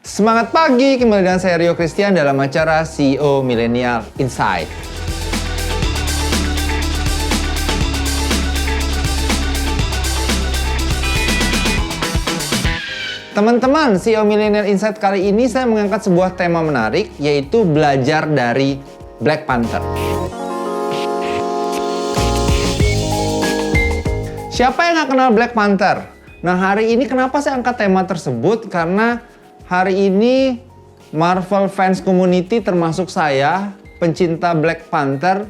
Semangat pagi, kembali dengan saya Rio Christian dalam acara CEO Millennial Insight. Teman-teman, CEO Millennial Insight kali ini saya mengangkat sebuah tema menarik, yaitu belajar dari Black Panther. Siapa yang nggak kenal Black Panther? Nah, hari ini kenapa saya angkat tema tersebut? Karena hari ini Marvel fans community termasuk saya, pencinta Black Panther,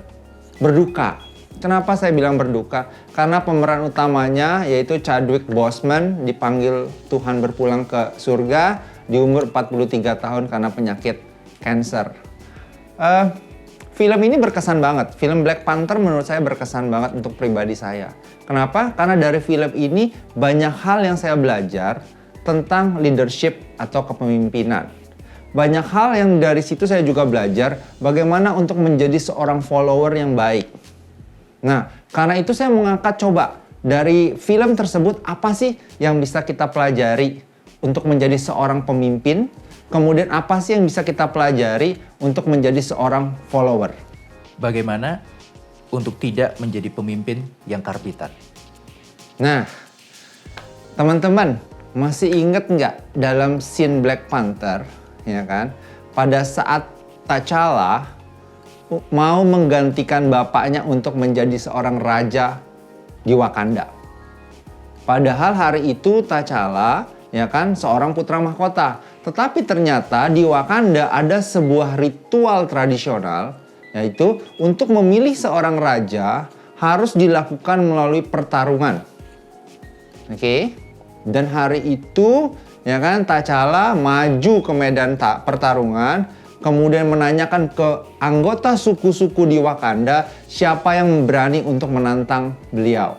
berduka. Kenapa saya bilang berduka? Karena pemeran utamanya yaitu Chadwick Boseman dipanggil Tuhan berpulang ke surga di umur 43 tahun karena penyakit kanker. Film ini berkesan banget. Film Black Panther menurut saya berkesan banget untuk pribadi saya. Kenapa? Karena dari film ini banyak hal yang saya belajar tentang leadership atau kepemimpinan. Banyak hal yang dari situ saya juga belajar bagaimana untuk menjadi seorang follower yang baik. Nah, karena itu saya mengangkat coba dari film tersebut apa sih yang bisa kita pelajari untuk menjadi seorang pemimpin, kemudian apa sih yang bisa kita pelajari untuk menjadi seorang follower. Bagaimana untuk tidak menjadi pemimpin yang karbitan? Nah, teman-teman masih ingat nggak dalam scene Black Panther, ya kan? Pada saat T'Challa mau menggantikan bapaknya untuk menjadi seorang raja di Wakanda. Padahal hari itu T'Challa, ya kan, seorang putra mahkota. Tetapi ternyata di Wakanda ada sebuah ritual tradisional, yaitu untuk memilih seorang raja harus dilakukan melalui pertarungan. Oke? Dan hari itu, ya kan, T'Challa maju ke medan pertarungan, kemudian menanyakan ke anggota suku-suku di Wakanda siapa yang berani untuk menantang beliau.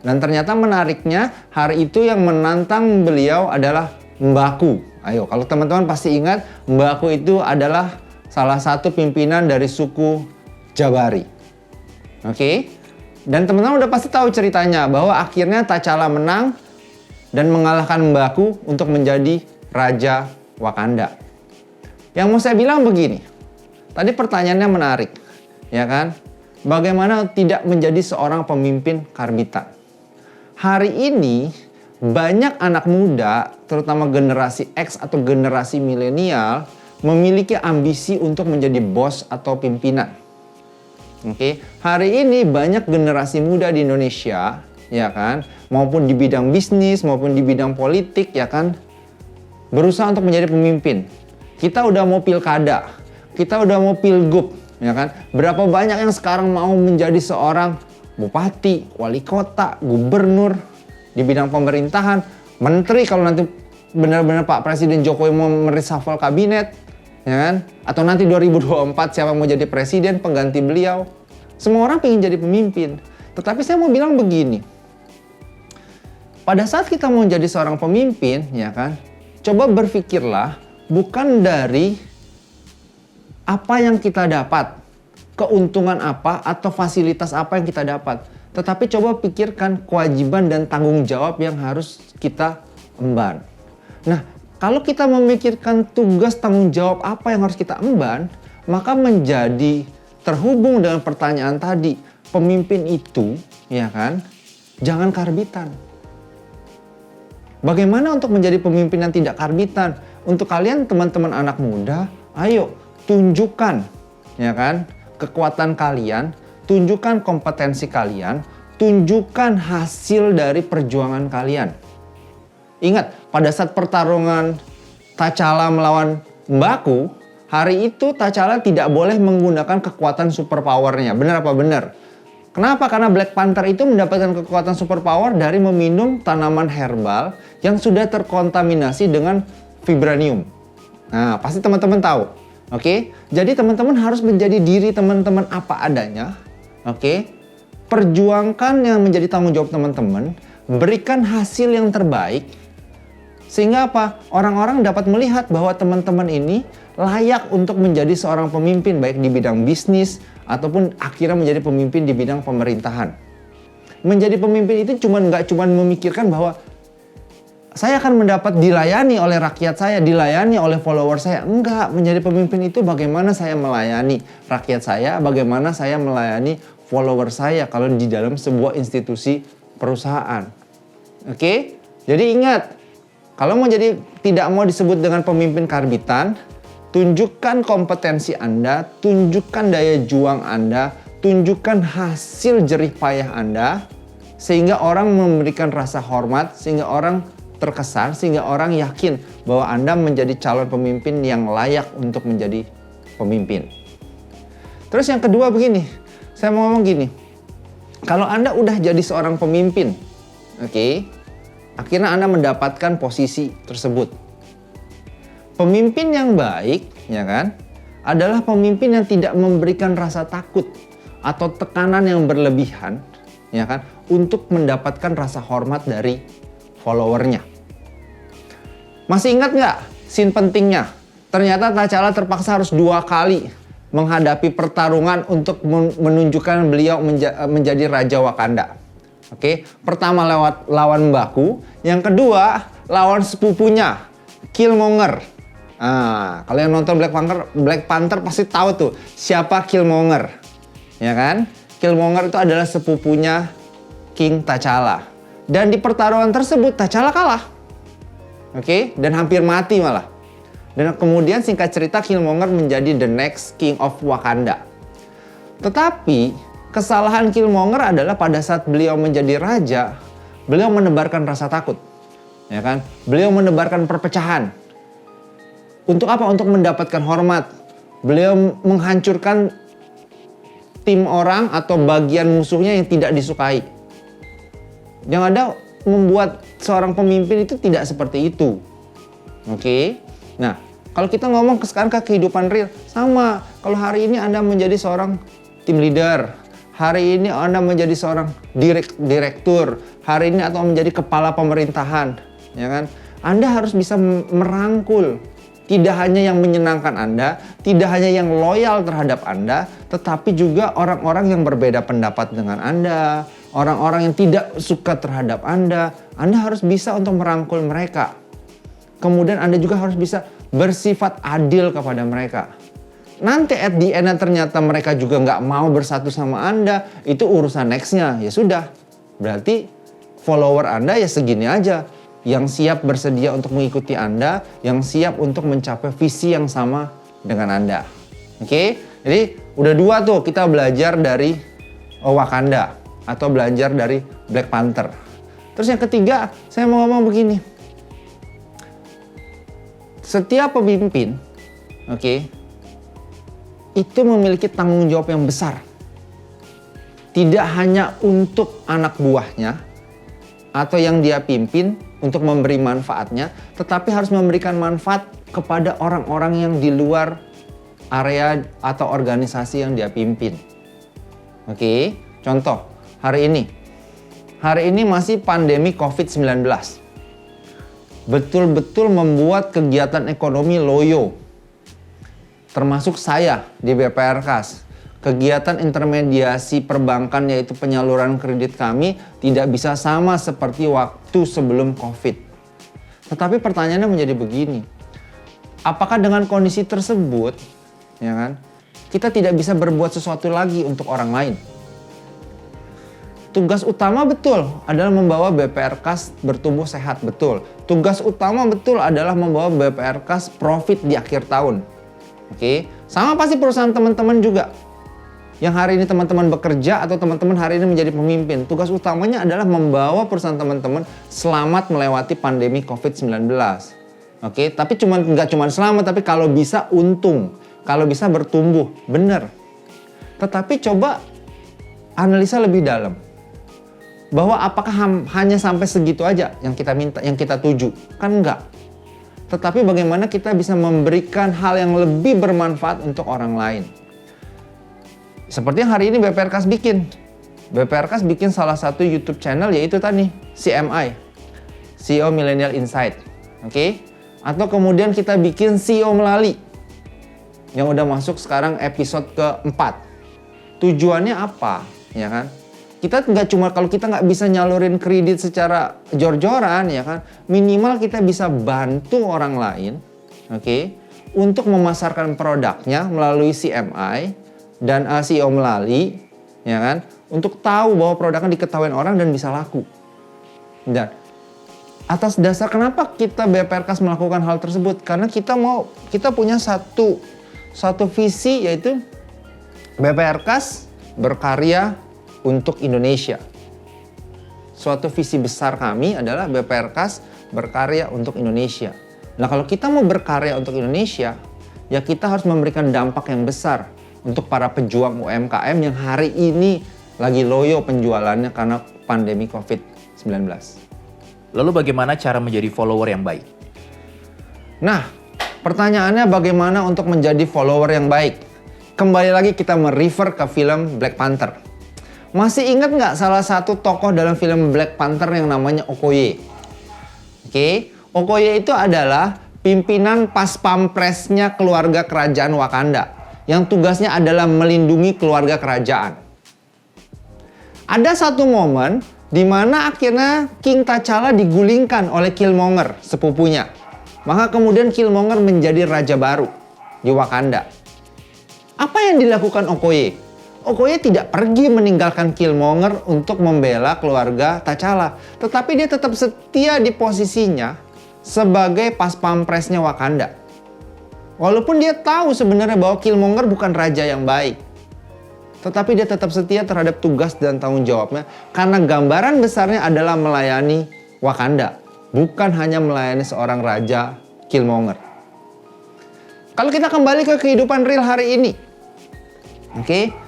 Dan ternyata menariknya hari itu yang menantang beliau adalah M'Baku. Ayo, kalau teman-teman pasti ingat, M'Baku itu adalah salah satu pimpinan dari suku Jabari. Oke? Dan teman-teman udah pasti tahu ceritanya bahwa akhirnya T'Challa menang dan mengalahkan M'Baku untuk menjadi Raja Wakanda. Yang mau saya bilang begini, tadi pertanyaannya menarik, ya kan? Bagaimana tidak menjadi seorang pemimpin karbitan? Hari ini banyak anak muda, terutama generasi X atau generasi milenial, memiliki ambisi untuk menjadi bos atau pimpinan. Oke, hari ini banyak generasi muda di Indonesia, ya kan, maupun di bidang bisnis maupun di bidang politik, ya kan, berusaha untuk menjadi pemimpin. Kita udah mau pilkada, kita udah mau pilgub, ya kan? Berapa banyak yang sekarang mau menjadi seorang bupati, wali kota, gubernur di bidang pemerintahan, menteri kalau nanti benar-benar Pak Presiden Jokowi mau mereshuffle kabinet, ya kan? Atau nanti 2024 siapa mau jadi presiden, pengganti beliau. Semua orang pengen jadi pemimpin. Tetapi saya mau bilang begini. Pada saat kita mau jadi seorang pemimpin, ya kan? Coba berpikirlah bukan dari apa yang kita dapat, keuntungan apa atau fasilitas apa yang kita dapat. Tetapi coba pikirkan kewajiban dan tanggung jawab yang harus kita emban. Nah, kalau kita memikirkan tugas tanggung jawab apa yang harus kita emban, maka menjadi terhubung dengan pertanyaan tadi, pemimpin itu, ya kan, jangan karbitan. Bagaimana untuk menjadi pemimpin yang tidak karbitan? Untuk kalian teman-teman anak muda, ayo tunjukkan, ya kan, kekuatan kalian, tunjukkan kompetensi kalian, tunjukkan hasil dari perjuangan kalian. Ingat, pada saat pertarungan T'Challa melawan M'Baku, hari itu T'Challa tidak boleh menggunakan kekuatan superpowernya. Benar apa benar? Kenapa? Karena Black Panther itu mendapatkan kekuatan superpower dari meminum tanaman herbal yang sudah terkontaminasi dengan vibranium. Nah, pasti teman-teman tahu. Oke? Jadi teman-teman harus menjadi diri teman-teman apa adanya. Oke? Perjuangkan yang menjadi tanggung jawab teman-teman, berikan hasil yang terbaik. Sehingga apa? Orang-orang dapat melihat bahwa teman-teman ini layak untuk menjadi seorang pemimpin baik di bidang bisnis ataupun akhirnya menjadi pemimpin di bidang pemerintahan. Menjadi pemimpin itu nggak cuma memikirkan bahwa saya akan mendapat dilayani oleh rakyat saya, dilayani oleh follower saya. Enggak, menjadi pemimpin itu bagaimana saya melayani rakyat saya, bagaimana saya melayani follower saya kalau di dalam sebuah institusi perusahaan. Oke? Jadi ingat, kalau tidak mau disebut dengan pemimpin karbitan, tunjukkan kompetensi Anda, tunjukkan daya juang Anda, tunjukkan hasil jerih payah Anda, sehingga orang memberikan rasa hormat, sehingga orang terkesan, sehingga orang yakin bahwa Anda menjadi calon pemimpin yang layak untuk menjadi pemimpin. Terus yang kedua begini, saya mau ngomong gini, kalau Anda udah jadi seorang pemimpin, oke, akhirnya Anda mendapatkan posisi tersebut. Pemimpin yang baik, ya kan, adalah pemimpin yang tidak memberikan rasa takut atau tekanan yang berlebihan, ya kan, untuk mendapatkan rasa hormat dari followernya. Masih ingat nggak scene pentingnya? Ternyata T'Challa terpaksa harus 2 kali menghadapi pertarungan untuk menunjukkan beliau menjadi Raja Wakanda. Oke, pertama lewat lawan Mbaku, yang kedua lawan sepupunya, Killmonger. Nah, kalau yang nonton Black Panther pasti tahu tuh siapa Killmonger, ya kan? Killmonger itu adalah sepupunya King T'Challa. Dan di pertarungan tersebut T'Challa kalah. Oke, dan hampir mati malah. Dan kemudian singkat cerita Killmonger menjadi the next king of Wakanda. Tetapi kesalahan Killmonger adalah pada saat beliau menjadi raja, beliau menebarkan rasa takut. Ya kan? Beliau menebarkan perpecahan. Untuk apa? Untuk mendapatkan hormat. Beliau menghancurkan tim orang atau bagian musuhnya yang tidak disukai. Yang ada membuat seorang pemimpin itu tidak seperti itu. Oke. Nah, kalau kita ngomong sekarang ke kehidupan real, sama. Kalau hari ini Anda menjadi seorang tim leader, hari ini Anda menjadi seorang direktur, hari ini atau menjadi kepala pemerintahan, ya kan? Anda harus bisa merangkul tidak hanya yang menyenangkan Anda, tidak hanya yang loyal terhadap Anda, tetapi juga orang-orang yang berbeda pendapat dengan Anda, orang-orang yang tidak suka terhadap Anda harus bisa untuk merangkul mereka. Kemudian Anda juga harus bisa bersifat adil kepada mereka. Nanti at the end ternyata mereka juga nggak mau bersatu sama Anda, itu urusan nextnya. Ya sudah, berarti follower Anda ya segini aja. Yang siap bersedia untuk mengikuti Anda, yang siap untuk mencapai visi yang sama dengan Anda. Oke? Jadi udah 2 tuh kita belajar dari Wakanda atau belajar dari Black Panther. Terus yang ketiga, saya mau ngomong begini. Setiap pemimpin, oke, itu memiliki tanggung jawab yang besar. Tidak hanya untuk anak buahnya atau yang dia pimpin untuk memberi manfaatnya, tetapi harus memberikan manfaat kepada orang-orang yang di luar area atau organisasi yang dia pimpin. Oke, contoh hari ini masih pandemi COVID-19. Betul-betul membuat kegiatan ekonomi loyo. Termasuk saya di BPRKAS. Kegiatan intermediasi perbankan yaitu penyaluran kredit kami tidak bisa sama seperti waktu sebelum COVID. Tetapi pertanyaannya menjadi begini. Apakah dengan kondisi tersebut, ya kan, kita tidak bisa berbuat sesuatu lagi untuk orang lain? Tugas utama betul adalah membawa BPRKAS bertumbuh sehat, betul. Tugas utama betul adalah membawa BPRKAS profit di akhir tahun. Oke, sama pasti perusahaan teman-teman juga. Yang hari ini teman-teman bekerja atau teman-teman hari ini menjadi pemimpin. Tugas utamanya adalah membawa perusahaan teman-teman selamat melewati pandemi COVID-19. Oke, tapi nggak cuma selamat, tapi kalau bisa untung. Kalau bisa bertumbuh, benar. Tetapi coba analisa lebih dalam. Bahwa apakah hanya sampai segitu aja yang kita minta, yang kita tuju? Kan enggak. Tetapi bagaimana kita bisa memberikan hal yang lebih bermanfaat untuk orang lain. Seperti yang hari ini BPRKAS bikin. BPRKAS bikin salah satu YouTube channel yaitu tadi CMI, CEO Millennial Insight. Oke? Atau kemudian kita bikin CEO Melali yang udah masuk sekarang episode ke-4. Tujuannya apa? Ya kan? Kita nggak cuma, kalau kita nggak bisa nyalurin kredit secara jor-joran ya kan, minimal kita bisa bantu orang lain, oke, untuk memasarkan produknya melalui CMI dan CEO melalui, ya kan, untuk tahu bahwa produknya diketahui orang dan bisa laku. Dan atas dasar kenapa kita BPRKAS melakukan hal tersebut? Karena kita punya satu visi, yaitu BPRKAS berkarya untuk Indonesia. Suatu visi besar kami adalah BPRKAS berkarya untuk Indonesia. Nah, kalau kita mau berkarya untuk Indonesia, ya kita harus memberikan dampak yang besar untuk para pejuang UMKM yang hari ini lagi loyo penjualannya karena pandemi COVID-19. Lalu bagaimana cara menjadi follower yang baik? Nah, pertanyaannya bagaimana untuk menjadi follower yang baik? Kembali lagi kita merefer ke film Black Panther. Masih ingat nggak salah satu tokoh dalam film Black Panther yang namanya Okoye? Oke, Okoye itu adalah pimpinan pas pampresnya keluarga kerajaan Wakanda yang tugasnya adalah melindungi keluarga kerajaan. Ada satu momen di mana akhirnya King T'Challa digulingkan oleh Killmonger, sepupunya. Maka kemudian Killmonger menjadi raja baru di Wakanda. Apa yang dilakukan Okoye? Okoye tidak pergi meninggalkan Killmonger untuk membela keluarga T'Challa, tetapi dia tetap setia di posisinya sebagai pas pampresnya Wakanda. Walaupun dia tahu sebenarnya bahwa Killmonger bukan raja yang baik, tetapi dia tetap setia terhadap tugas dan tanggung jawabnya karena gambaran besarnya adalah melayani Wakanda, bukan hanya melayani seorang raja Killmonger. Kalau kita kembali ke kehidupan real hari ini, oke?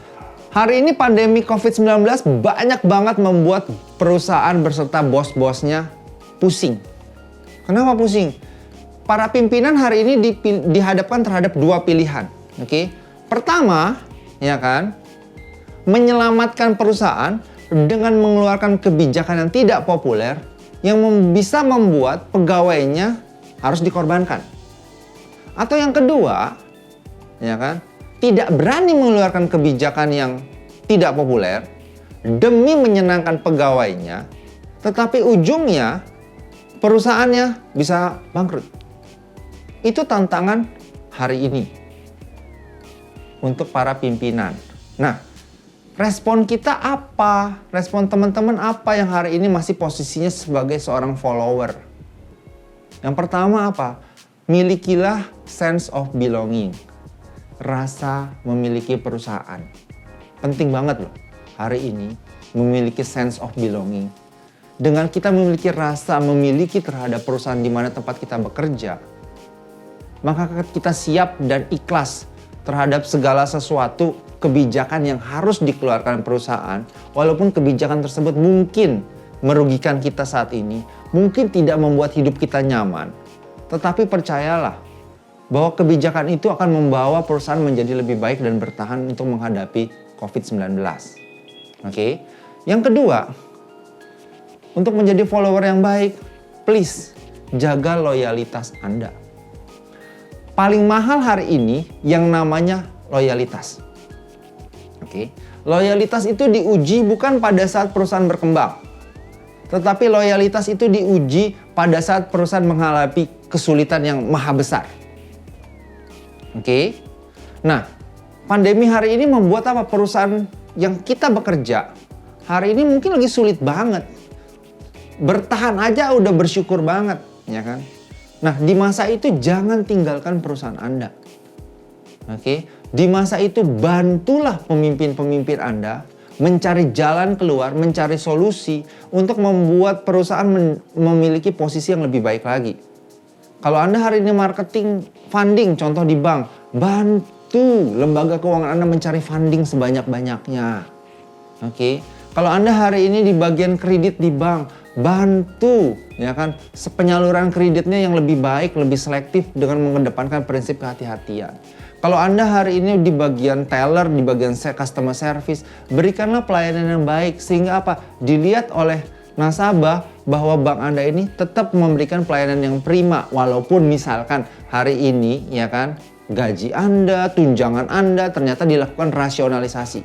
Hari ini pandemi COVID-19 banyak banget membuat perusahaan berserta bos-bosnya pusing. Kenapa pusing? Para pimpinan hari ini dihadapkan terhadap dua pilihan. Oke? Pertama, ya kan, menyelamatkan perusahaan dengan mengeluarkan kebijakan yang tidak populer yang bisa membuat pegawainya harus dikorbankan. Atau yang kedua, ya kan, tidak berani mengeluarkan kebijakan yang tidak populer demi menyenangkan pegawainya, tetapi ujungnya perusahaannya bisa bangkrut. Itu tantangan hari ini untuk para pimpinan. Nah, respon kita apa? Respon teman-teman apa yang hari ini masih posisinya sebagai seorang follower? Yang pertama apa? Milikilah sense of belonging. Rasa memiliki perusahaan. Penting banget loh hari ini memiliki sense of belonging. Dengan kita memiliki rasa memiliki terhadap perusahaan di mana tempat kita bekerja, maka kita siap dan ikhlas terhadap segala sesuatu kebijakan yang harus dikeluarkan perusahaan. Walaupun kebijakan tersebut mungkin merugikan kita saat ini, mungkin tidak membuat hidup kita nyaman. Tetapi percayalah, bahwa kebijakan itu akan membawa perusahaan menjadi lebih baik dan bertahan untuk menghadapi COVID-19. Oke? Yang kedua, untuk menjadi follower yang baik, please jaga loyalitas Anda. Paling mahal hari ini yang namanya loyalitas. Oke? Loyalitas itu diuji bukan pada saat perusahaan berkembang, tetapi loyalitas itu diuji pada saat perusahaan menghadapi kesulitan yang maha besar. Oke. Nah, pandemi hari ini membuat apa? Perusahaan yang kita bekerja hari ini mungkin lagi sulit banget. Bertahan aja udah bersyukur banget, ya kan? Nah, di masa itu jangan tinggalkan perusahaan Anda. Oke. Di masa itu bantulah pemimpin-pemimpin Anda mencari jalan keluar, mencari solusi untuk membuat perusahaan memiliki posisi yang lebih baik lagi. Kalau Anda hari ini marketing funding, contoh di bank, bantu lembaga keuangan Anda mencari funding sebanyak-banyaknya. Oke. Kalau Anda hari ini di bagian kredit di bank, bantu ya kan penyaluran kreditnya yang lebih baik, lebih selektif dengan mengedepankan prinsip kehati-hatian. Kalau Anda hari ini di bagian teller, di bagian customer service, berikanlah pelayanan yang baik sehingga apa? Dilihat oleh nasabah bahwa bank Anda ini tetap memberikan pelayanan yang prima walaupun misalkan hari ini ya kan gaji Anda, tunjangan Anda ternyata dilakukan rasionalisasi.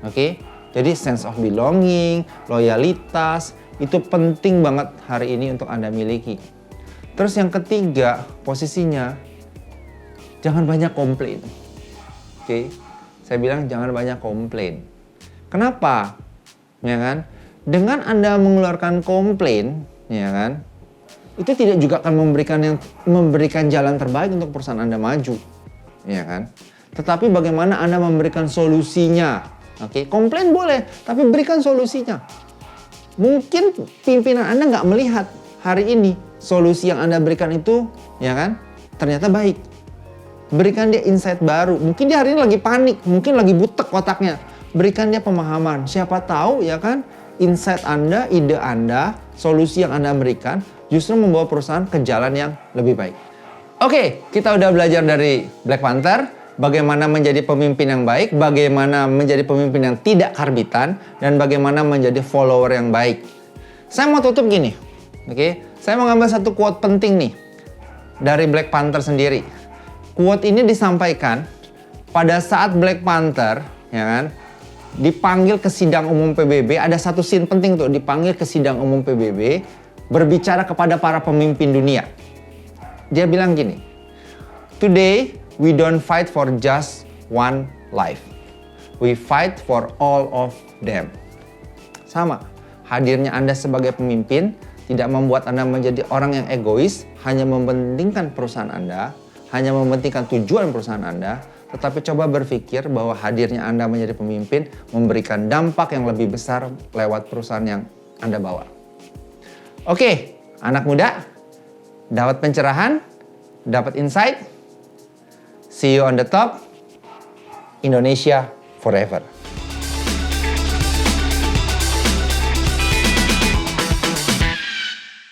Oke? Jadi sense of belonging, loyalitas, itu penting banget hari ini untuk Anda miliki. Terus yang ketiga, posisinya, jangan banyak komplain. Oke, saya bilang jangan banyak komplain. Kenapa? Ya kan? Dengan Anda mengeluarkan komplain, ya kan? Itu tidak juga akan memberikan jalan terbaik untuk perusahaan Anda maju, ya kan? Tetapi bagaimana Anda memberikan solusinya? Oke, komplain boleh, tapi berikan solusinya. Mungkin pimpinan Anda nggak melihat hari ini solusi yang Anda berikan itu, ya kan, ternyata baik. Berikan dia insight baru. Mungkin dia hari ini lagi panik, mungkin lagi butek otaknya. Berikan dia pemahaman. Siapa tahu, ya kan, insight Anda, ide Anda, solusi yang Anda berikan justru membawa perusahaan ke jalan yang lebih baik. Oke, kita udah belajar dari Black Panther. Bagaimana menjadi pemimpin yang baik, bagaimana menjadi pemimpin yang tidak karbitan, dan bagaimana menjadi follower yang baik. Saya mau tutup gini, oke? Saya mau ngambil satu quote penting nih dari Black Panther sendiri. Quote ini disampaikan pada saat Black Panther, ya kan, dipanggil ke sidang umum PBB. Ada satu scene penting tuh, dipanggil ke sidang umum PBB, berbicara kepada para pemimpin dunia. Dia bilang gini, "Today, we don't fight for just one life. We fight for all of them." Sama, hadirnya Anda sebagai pemimpin tidak membuat Anda menjadi orang yang egois, hanya mementingkan perusahaan Anda, hanya mementingkan tujuan perusahaan Anda, tetapi coba berpikir bahwa hadirnya Anda menjadi pemimpin memberikan dampak yang lebih besar lewat perusahaan yang Anda bawa. Oke, anak muda, dapat pencerahan, dapat insight. See you on the top. Indonesia forever.